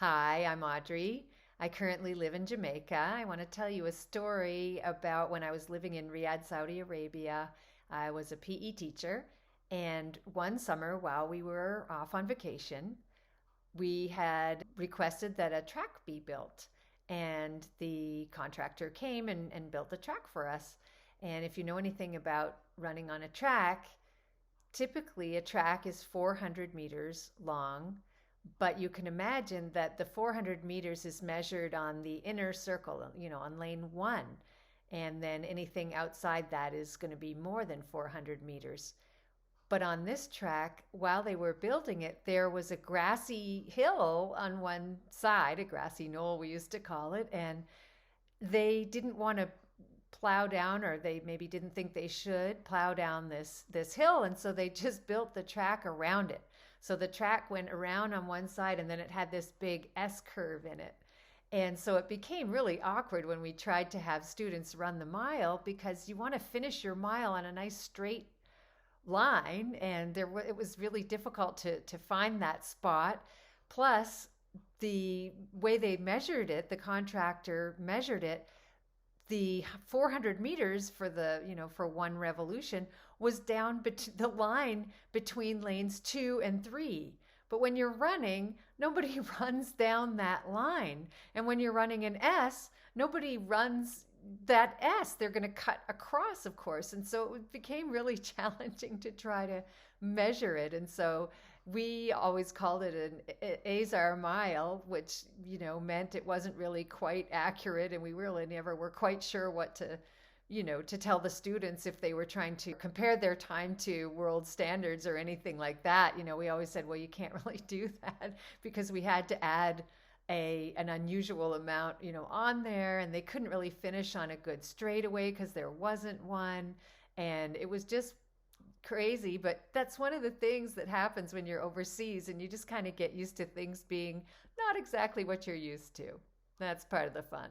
Hi, I'm Audrey. I currently live in Jamaica. I want to tell you a story about when I was living in Riyadh, Saudi Arabia. I was a PE teacher, and one summer while we were off on vacation, we had requested that a track be built. And the contractor came and built the track for us. And if you know anything about running on a track, typically a track is 400 meters long, but you can imagine that the 400 meters is measured on the inner circle, on lane one. And then anything outside that is going to be more than 400 meters. But on this track, while they were building it, there was a grassy hill on one side, a grassy knoll, we used to call it. And they didn't want to plow down, or they maybe didn't think they should plow down this hill, and so they just built the track around it. So the track went around on one side, and then it had this big S curve in it. And so it became really awkward when we tried to have students run the mile, because you want to finish your mile on a nice straight line, and it was really difficult to find that spot. Plus, the way they measured it, the contractor measured it, the 400 meters for for one revolution was down the line between lanes 2 and 3. But when you're running, nobody runs down that line. And when you're running an S, nobody runs that S. They're going to cut across, of course. And so it became really challenging to try to measure it. And so we always called it an AIS-R mile, which, meant it wasn't really quite accurate. And we really never were quite sure what to tell the students if they were trying to compare their time to world standards or anything like that. We always said, well, you can't really do that, because we had to add an unusual amount, on there, and they couldn't really finish on a good straightaway because there wasn't one. And it was just crazy. But that's one of the things that happens when you're overseas, and you just kind of get used to things being not exactly what you're used to. That's part of the fun.